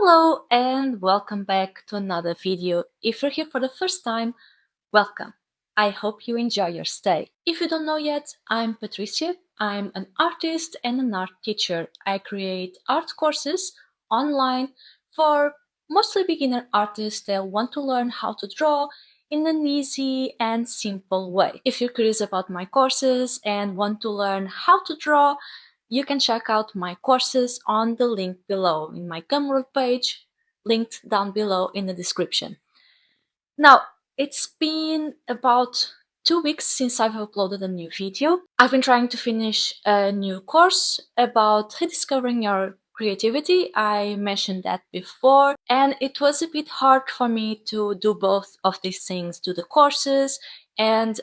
Hello and welcome back to another video. If you're here for the first time, welcome. I hope you enjoy your stay. If you don't know yet, I'm Patricia. I'm an artist and an art teacher. I create art courses online for mostly beginner artists that want to learn how to draw in an easy and simple way. If you're curious about my courses and want to learn how to draw, you can check out my courses on the link below in my Gumroad page, linked down below in the description. Now, it's been about 2 weeks since I've uploaded a new video. I've been trying to finish a new course about rediscovering your creativity. I mentioned that before, and it was a bit hard for me to do both of these things, do the courses and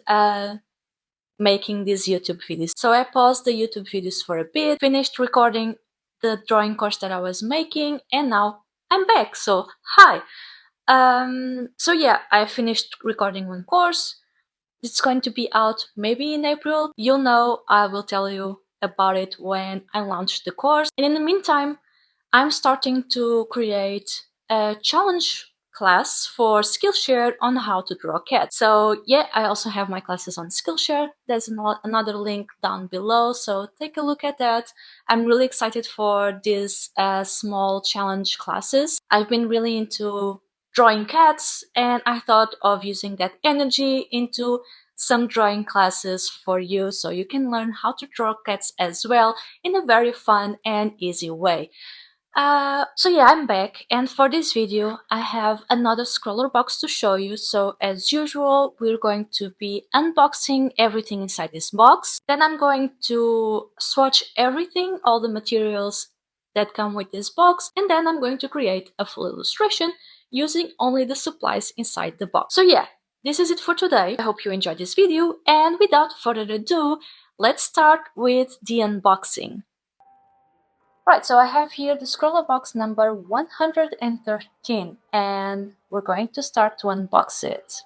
making these YouTube videos. So I paused the YouTube videos for a bit, finished recording the drawing course that I was making, and now I'm back. So hi. So yeah, I finished recording one course. It's going to be out maybe in April. You'll know, I will tell you about it when I launch the course. And in the meantime, I'm starting to create a challenge class for Skillshare on how to draw cats. So yeah, I also have my classes on Skillshare. There's another link down below, so take a look at that. I'm really excited for these small challenge classes. I've been really into drawing cats, and I thought of using that energy into some drawing classes for you, so you can learn how to draw cats as well in a very fun and easy way. So yeah, I'm back, and for this video I have another scroller box to show you. So as usual, we're going to be unboxing everything inside this box. Then I'm going to swatch everything, all the materials that come with this box, and then I'm going to create a full illustration using only the supplies inside the box. So yeah, this is it for today. I hope you enjoyed this video, and without further ado, let's start with the unboxing. Right, so I have here the scroller box number 113, and we're going to start to unbox it.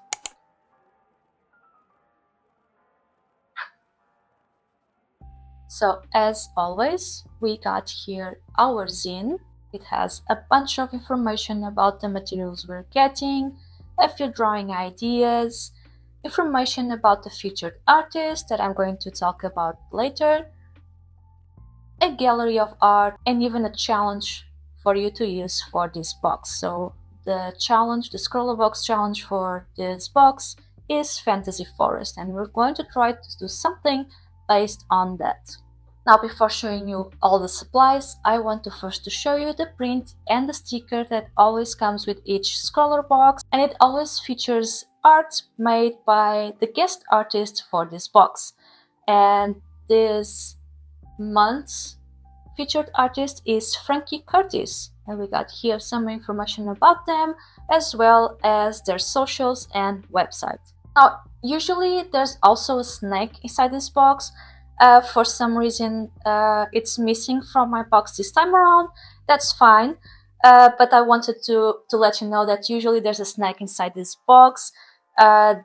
So as always, we got here our zine. It has a bunch of information about the materials we're getting, a few drawing ideas, information about the featured artist that I'm going to talk about later, a gallery of art, and even a challenge for you to use for this box. So the challenge, the scroller box challenge for this box is Fantasy Forest, and we're going to try to do something based on that. Now, before showing you all the supplies, I want to first show you the print and the sticker that always comes with each scroller box, and it always features art made by the guest artist for this box. And this month's featured artist is Frankie Curtis, and we got here some information about them as well as their socials and website. Now, usually there's also a snack inside this box. For some reason it's missing from my box this time around. That's fine, but I wanted to let you know that usually there's a snack inside this box.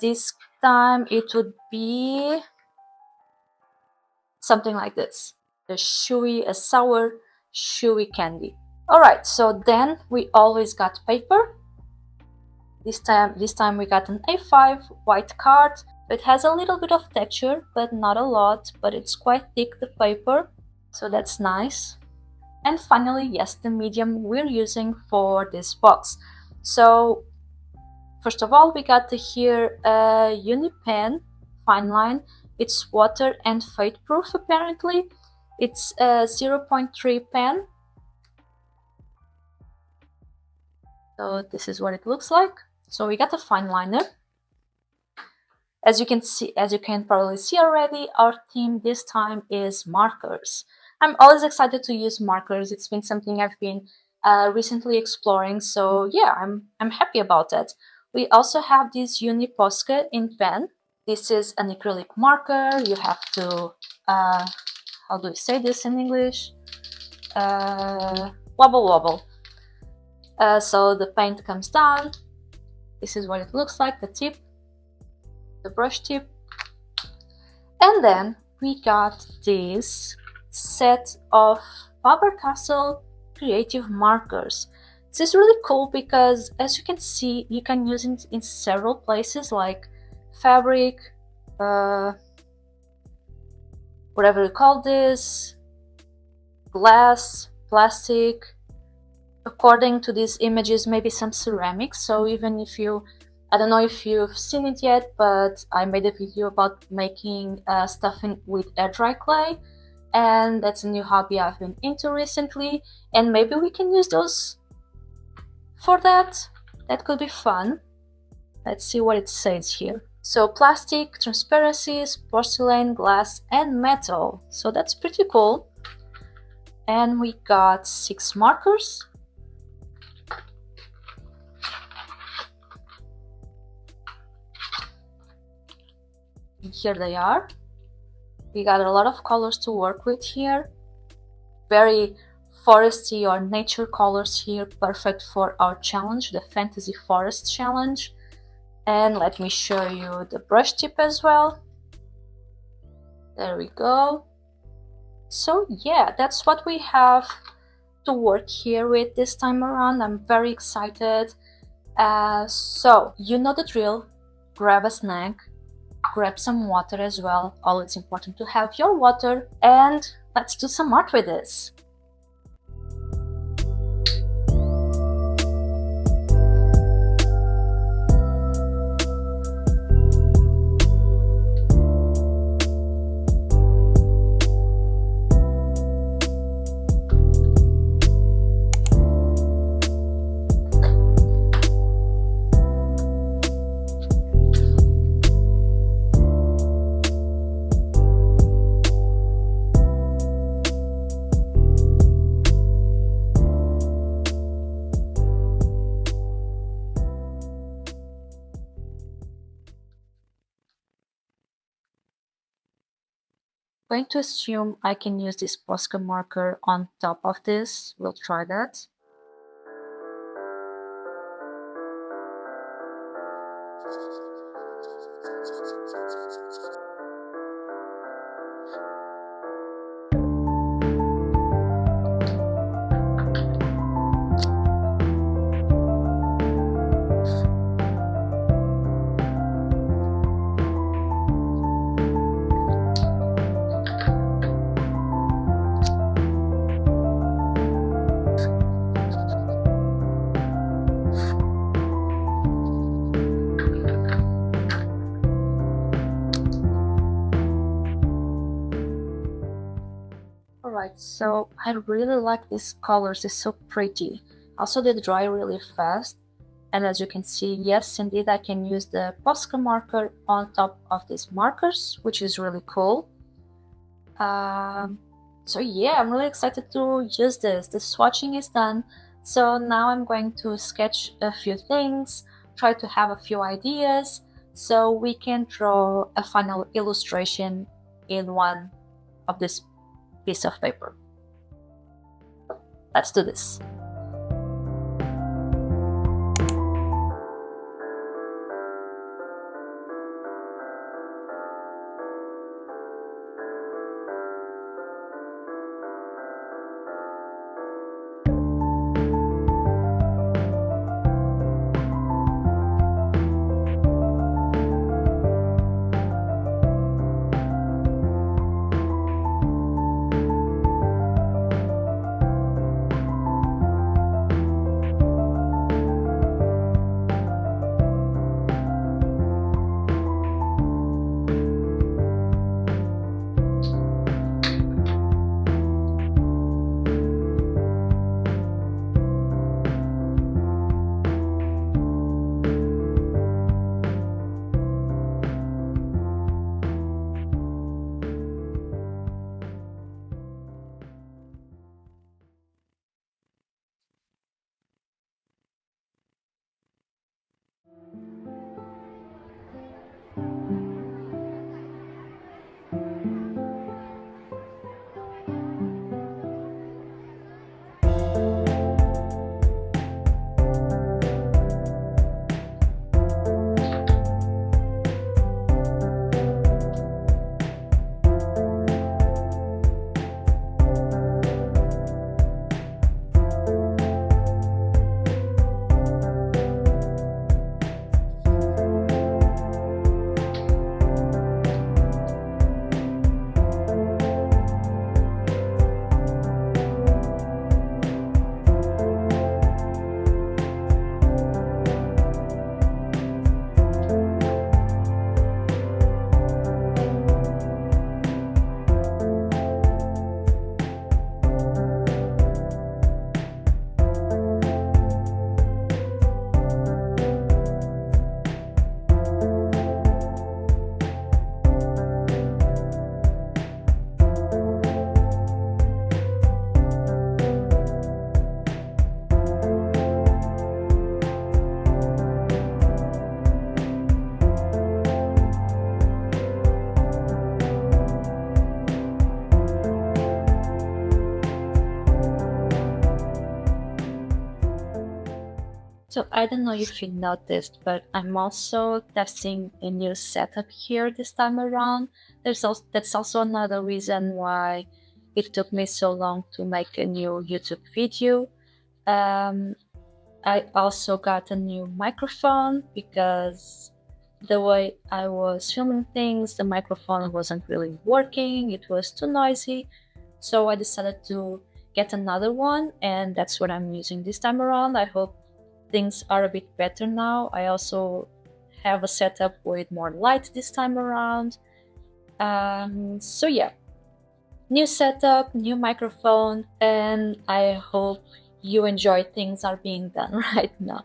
This time it would be something like this, a sour chewy candy. Alright, so then we always got paper. This time we got an A5 white card. It has a little bit of texture, but not a lot, but it's quite thick, the paper, so that's nice. And finally, yes, the medium we're using for this box. So first of all, we got here a uni pen, fine line. It's water and fade proof apparently. It's a 0.3 pen. So this is what it looks like. So we got a fine liner. As you can probably see already, our theme this time is markers. I'm always excited to use markers. It's been something I've been recently exploring, so yeah, I'm happy about that. We also have this Uni Posca ink pen. This is an acrylic marker. You have to, how do we say this in English? Wobble wobble. So the paint comes down. This is what it looks like, the tip, the brush tip. And then we got this set of Faber-Castell creative markers. This is really cool because, as you can see, you can use it in several places like fabric, whatever you call this, glass, plastic, according to these images, maybe some ceramics. So even if you, I don't know if you've seen it yet, but I made a video about making stuff with air dry clay, and that's a new hobby I've been into recently, and maybe we can use those for that. That could be fun. Let's see what it says here. So plastic, transparencies, porcelain, glass, and metal. So that's pretty cool. And we got 6 markers. And here they are. We got a lot of colors to work with here. Very foresty or nature colors here, perfect for our challenge, the Fantasy Forest Challenge. And let me show you the brush tip as well. There we go. So yeah, that's what we have to work here with this time around. I'm very excited. So you know the drill. Grab a snack, grab some water as well. Always important to have your water, and let's do some art with this. Going to assume I can use this Posca marker on top of this. We'll try that. Alright, so I really like these colors, it's so pretty. Also they dry really fast, and as you can see, yes indeed I can use the Posca marker on top of these markers, which is really cool. So yeah, I'm really excited to use this. The swatching is done, so now I'm going to sketch a few things, try to have a few ideas, so we can draw a final illustration in one of this piece of paper. Let's do this. So I don't know if you noticed, but I'm also testing a new setup here this time around. That's also another reason why it took me so long to make a new YouTube video. Um, I also got a new microphone because the way I was filming things, the microphone wasn't really working, it was too noisy. So I decided to get another one, and that's what I'm using this time around. I hope things are a bit better now. I also have a setup with more light this time around. So yeah, new setup, new microphone, and I hope you enjoy things are being done right now.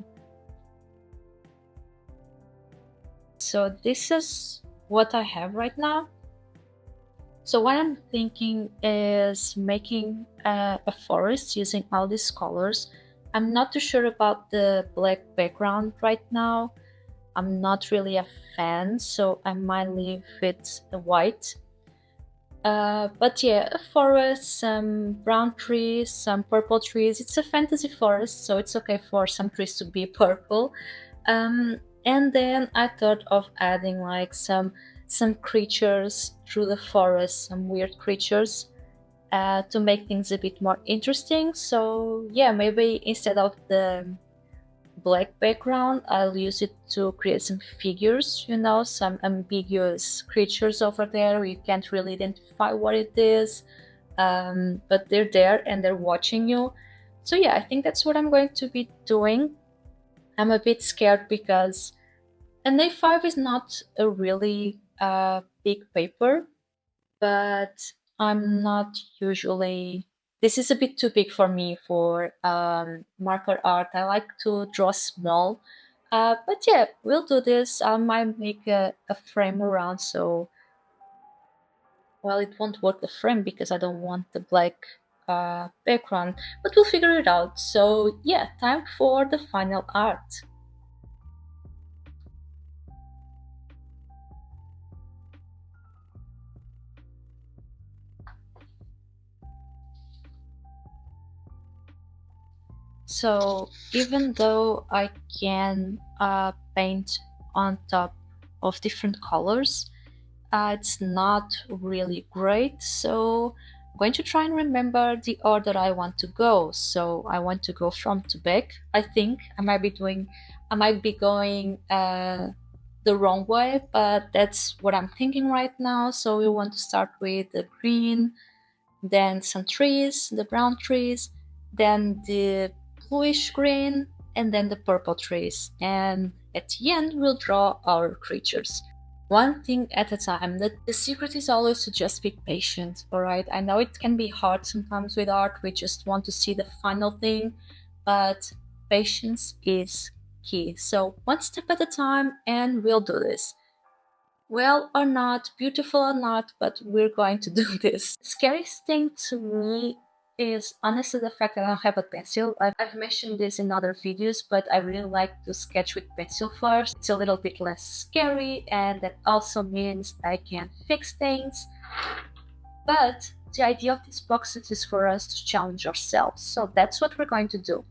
So this is what I have right now. So what I'm thinking is making a forest using all these colors. I'm not too sure about the black background right now. I'm not really a fan, so I might leave it white. But yeah, a forest, some brown trees, some purple trees. It's a fantasy forest, so it's okay for some trees to be purple. And then I thought of adding like some creatures through the forest, some weird creatures, to make things a bit more interesting. So yeah, maybe instead of the black background, I'll use it to create some figures, some ambiguous creatures over there. You can't really identify what it is, but they're there and they're watching you. So yeah, I think that's what I'm going to be doing. I'm a bit scared because an A5 is not a really big paper, but I'm not usually. This is a bit too big for me for marker art. I like to draw small. But yeah, we'll do this. I might make a frame around, so well, it won't work the frame because I don't want the black background, but we'll figure it out. So yeah, time for the final art. So even though I can paint on top of different colors, it's not really great. So I'm going to try and remember the order I want to go. So I want to go from to back. I think I might be going the wrong way, but that's what I'm thinking right now. So we want to start with the green, then some trees, the brown trees, then the bluish green, and then the purple trees. And at the end, we'll draw our creatures. One thing at a time. The secret is always to just be patient, alright? I know it can be hard sometimes with art, we just want to see the final thing, but patience is key. So, one step at a time, and we'll do this. Well or not, beautiful or not, but we're going to do this. Scariest thing to me is honestly the fact that I don't have a pencil. I've mentioned this in other videos, but I really like to sketch with pencil first. It's a little bit less scary, and that also means I can fix things. But the idea of these boxes is for us to challenge ourselves, so that's what we're going to do.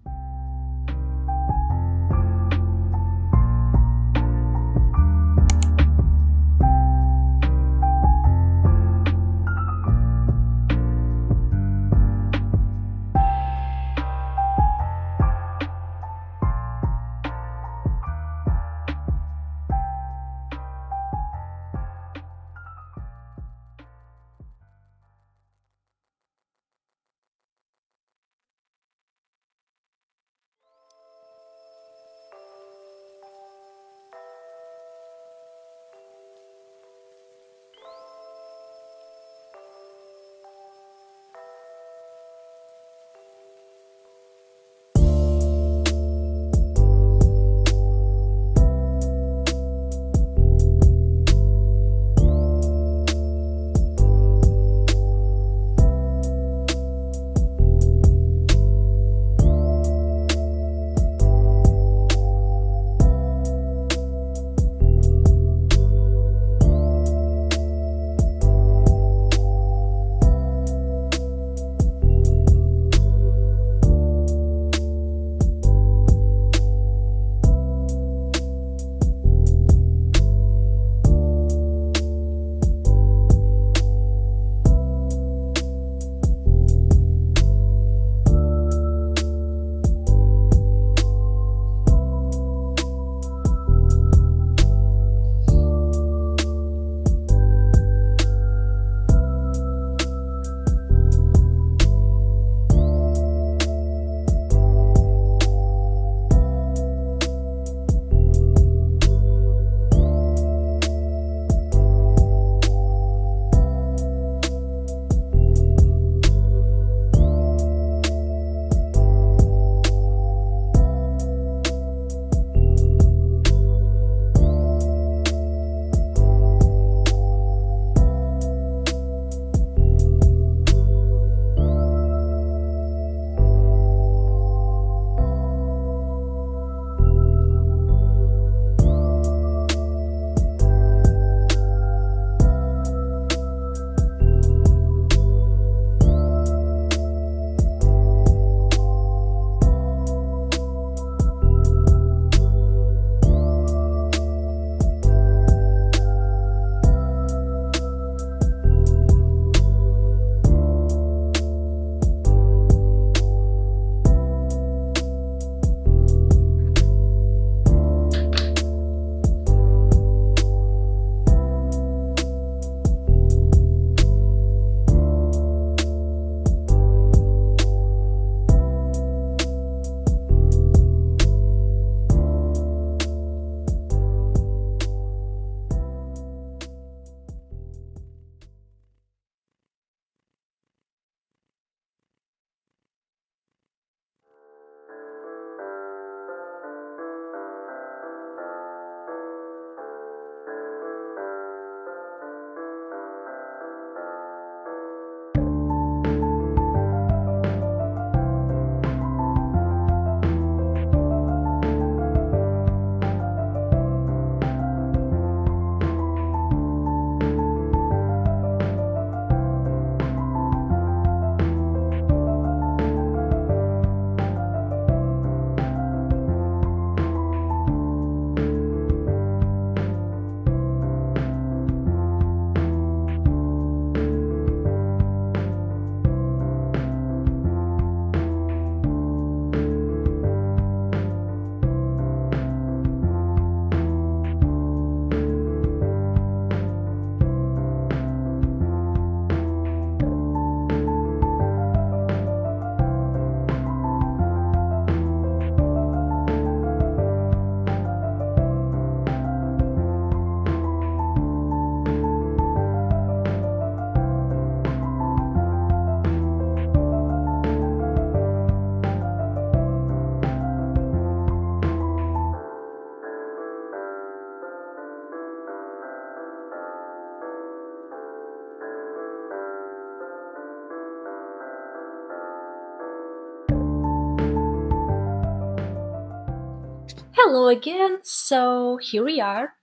Hello again! So here we are.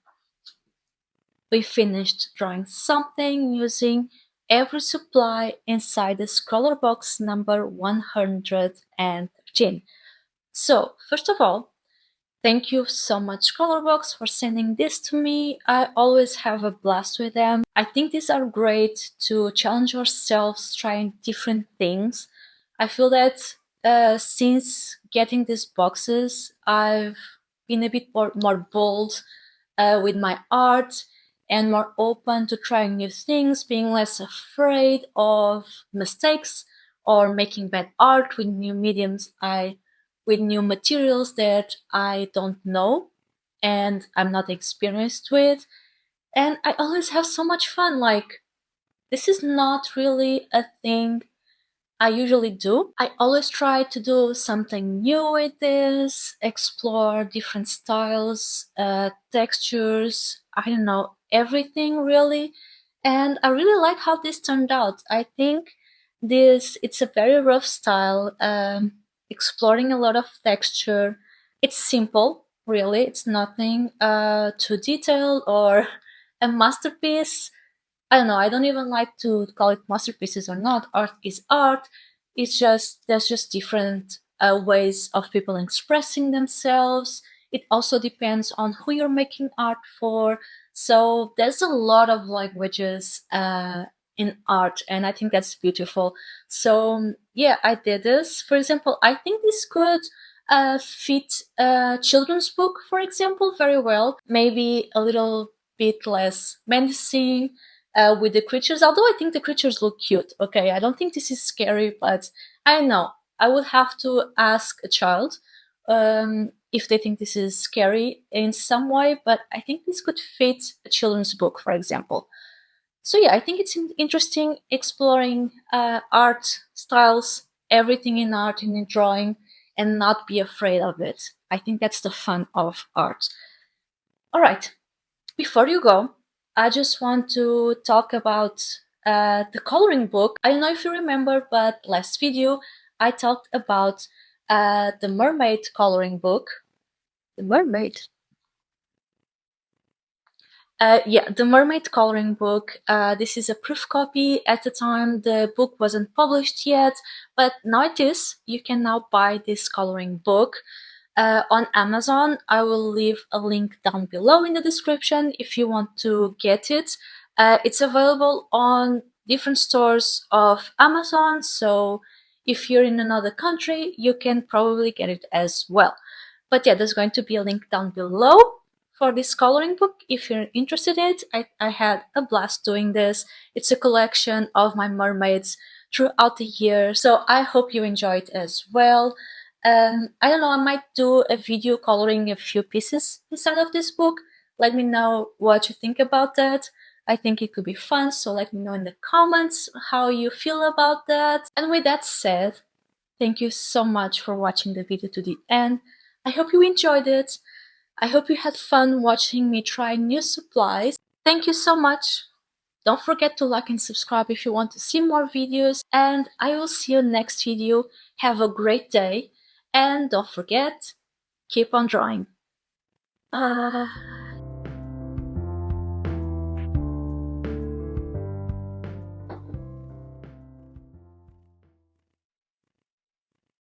We finished drawing something using every supply inside the scrawlrbox number 113. So, first of all, thank you so much, scrawlrbox, for sending this to me. I always have a blast with them. I think these are great to challenge ourselves, trying different things. I feel that since getting these boxes, I've been a bit more bold with my art and more open to trying new things, being less afraid of mistakes or making bad art with new mediums with new materials that I don't know and I'm not experienced with. And I always have so much fun. Like, this is not really a thing I usually do. I always try to do something new with this, explore different styles, textures, I don't know, everything really. And I really like how this turned out. I think it's a very rough style, exploring a lot of texture. It's simple, really. It's nothing too detailed or a masterpiece. I don't know, I don't even like to call it masterpieces or not. Art is art. It's just, there's just different ways of people expressing themselves. It also depends on who you're making art for. So there's a lot of languages in art, and I think that's beautiful. So yeah, I did this. For example, I think this could fit a children's book, for example, very well. Maybe a little bit less menacing, with the creatures, although I think the creatures look cute. Okay, I don't think this is scary, but I don't know. I would have to ask a child if they think this is scary in some way, but I think this could fit a children's book, for example. So yeah, I think it's interesting exploring art styles, everything in art and in drawing, and not be afraid of it. I think that's the fun of art. All right, before you go, I just want to talk about the coloring book. I don't know if you remember, but last video I talked about the mermaid coloring book. The mermaid? Yeah, the mermaid coloring book. This is a proof copy. At the time, the book wasn't published yet, but now it is. You can now buy this coloring book on Amazon. I will leave a link down below in the description if you want to get it. It's available on different stores of Amazon, so if you're in another country, you can probably get it as well. But yeah, there's going to be a link down below for this coloring book if you're interested in it. I had a blast doing this. It's a collection of my mermaids throughout the year, so I hope you enjoy it as well. I don't know, I might do a video coloring a few pieces inside of this book. Let me know what you think about that. I think it could be fun, so let me know in the comments how you feel about that. And with that said, thank you so much for watching the video to the end. I hope you enjoyed it. I hope you had fun watching me try new supplies. Thank you so much. Don't forget to like and subscribe if you want to see more videos, and I will see you next video. Have a great day, and don't forget, keep on drawing.